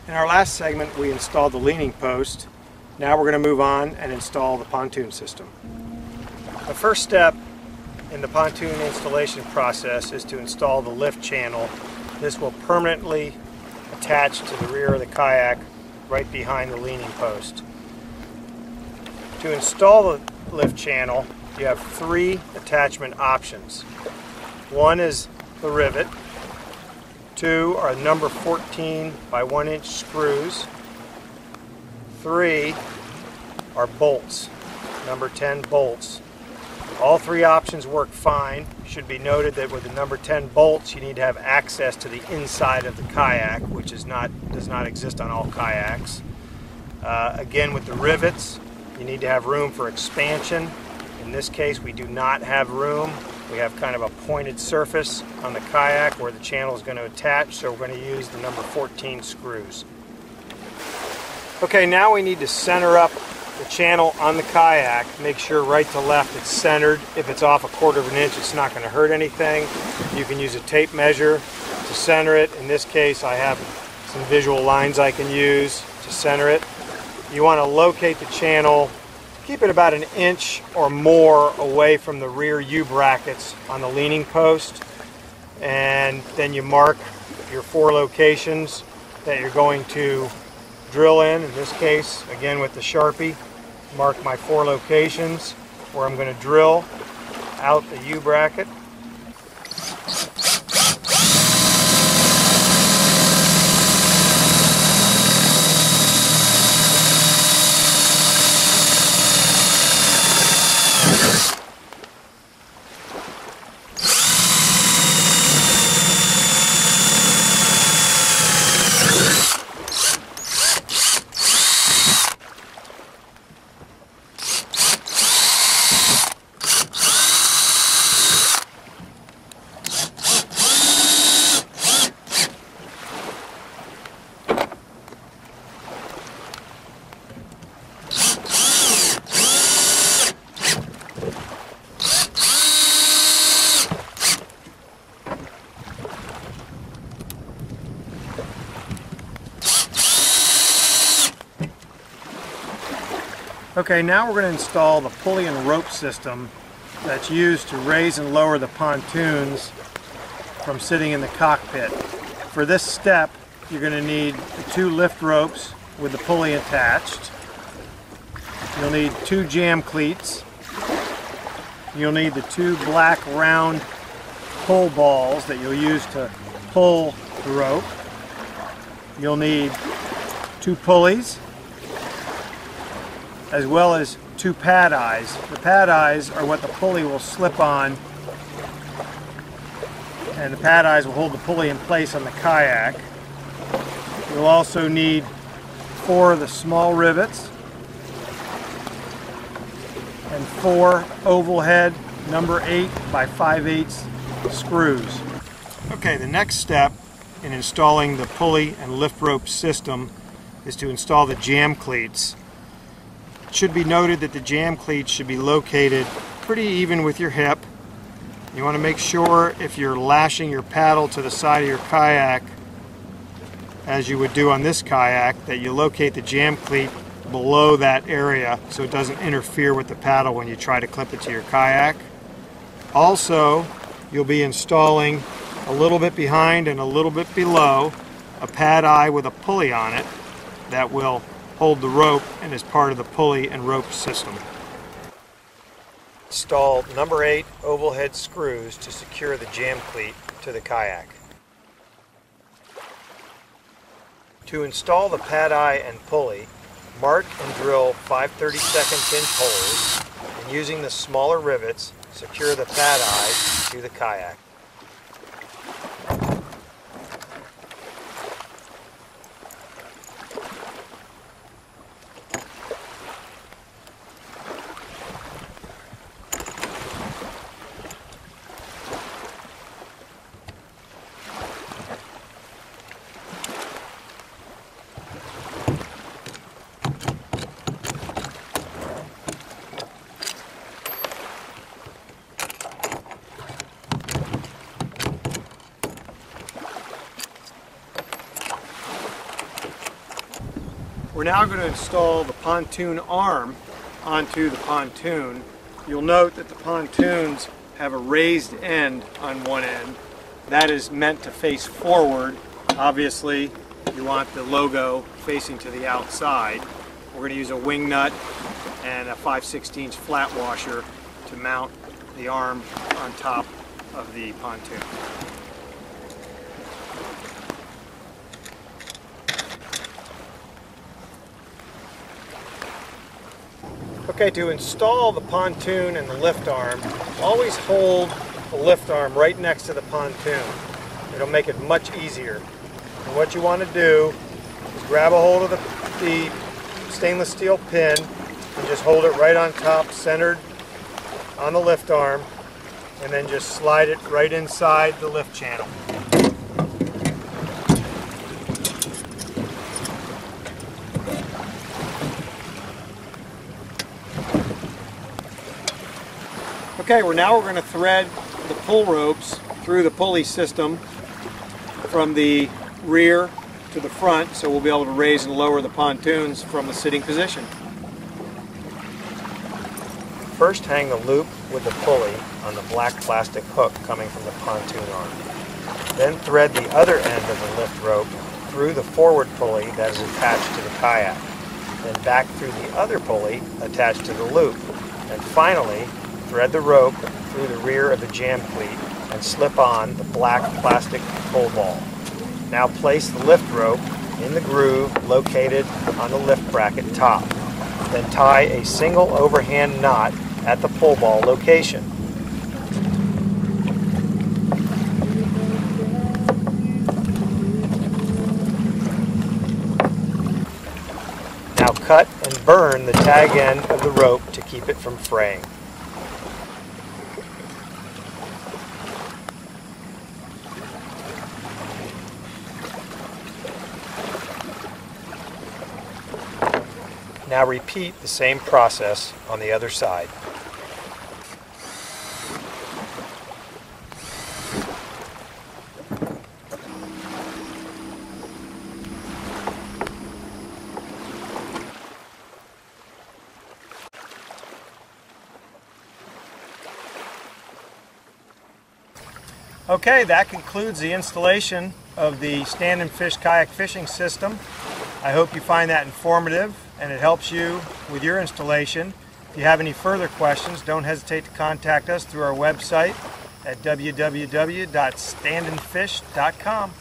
In our last segment we installed the leaning post. Now we're going to move on and install the pontoon system. The first step in the pontoon installation process is to install the lift channel. This will permanently attach to the rear of the kayak right behind the leaning post. To install the lift channel you have three attachment options. One is the rivet. Two are number 14 by 1 inch screws. Three are bolts, number 10 bolts. All three options work fine. It should be noted that with the number 10 bolts you need to have access to the inside of the kayak, which does not exist on all kayaks. Again, with the rivets you need to have room for expansion. In this case we do not have room. We have kind of a pointed surface on the kayak where the channel is going to attach, so we're going to use the number 14 screws. Okay, now we need to center up the channel on the kayak. Make sure right to left it's centered. If it's off 1/4 of an inch it's not going to hurt anything. You can use a tape measure to center it. In this case I have some visual lines I can use to center it. You want to locate the channel. Keep it about 1 inch or more away from the rear U-brackets on the leaning post, and then you mark your 4 locations that you're going to drill in. In this case, again with the Sharpie, mark my 4 locations where I'm going to drill out the U-bracket. Okay, now we're going to install the pulley and rope system that's used to raise and lower the pontoons from sitting in the cockpit. For this step, you're going to need the 2 lift ropes with the pulley attached. You'll need 2 jam cleats. You'll need the 2 black round pull balls that you'll use to pull the rope. You'll need 2 pulleys, as well as 2 pad eyes. The pad eyes are what the pulley will slip on, and the pad eyes will hold the pulley in place on the kayak. You'll also need 4 of the small rivets and 4 oval head number 8 by 5/8 screws. Okay, the next step in installing the pulley and lift rope system is to install the jam cleats. It should be noted that the jam cleats should be located pretty even with your hip. You want to make sure if you're lashing your paddle to the side of your kayak, as you would do on this kayak, that you locate the jam cleat below that area so it doesn't interfere with the paddle when you try to clip it to your kayak. Also, you'll be installing a little bit behind and a little bit below a pad eye with a pulley on it that will hold the rope and is part of the pulley and rope system. Install number 8 oval head screws to secure the jam cleat to the kayak. To install the pad eye and pulley, mark and drill 5/32 inch holes, and using the smaller rivets, secure the pad eyes to the kayak. We're now going to install the pontoon arm onto the pontoon. You'll note that the pontoons have a raised end on one end. That is meant to face forward. Obviously, you want the logo facing to the outside. We're going to use a wing nut and a 5/16 flat washer to mount the arm on top of the pontoon. Okay, to install the pontoon and the lift arm, always hold the lift arm right next to the pontoon. It'll make it much easier. And what you want to do is grab a hold of the stainless steel pin and just hold it right on top, centered on the lift arm, and then just slide it right inside the lift channel. Okay, we're going to thread the pull ropes through the pulley system from the rear to the front, so we'll be able to raise and lower the pontoons from the sitting position. First, hang the loop with the pulley on the black plastic hook coming from the pontoon arm. Then thread the other end of the lift rope through the forward pulley that is attached to the kayak. Then back through the other pulley attached to the loop. And finally, thread the rope through the rear of the jam cleat and slip on the black plastic pull ball. Now place the lift rope in the groove located on the lift bracket top. Then tie a single overhand knot at the pull ball location. Now cut and burn the tag end of the rope to keep it from fraying. Now repeat the same process on the other side. Okay, that concludes the installation of the Stand and Fish kayak fishing system. I hope you find that informative and it helps you with your installation. If you have any further questions, don't hesitate to contact us through our website at www.standandfish.com.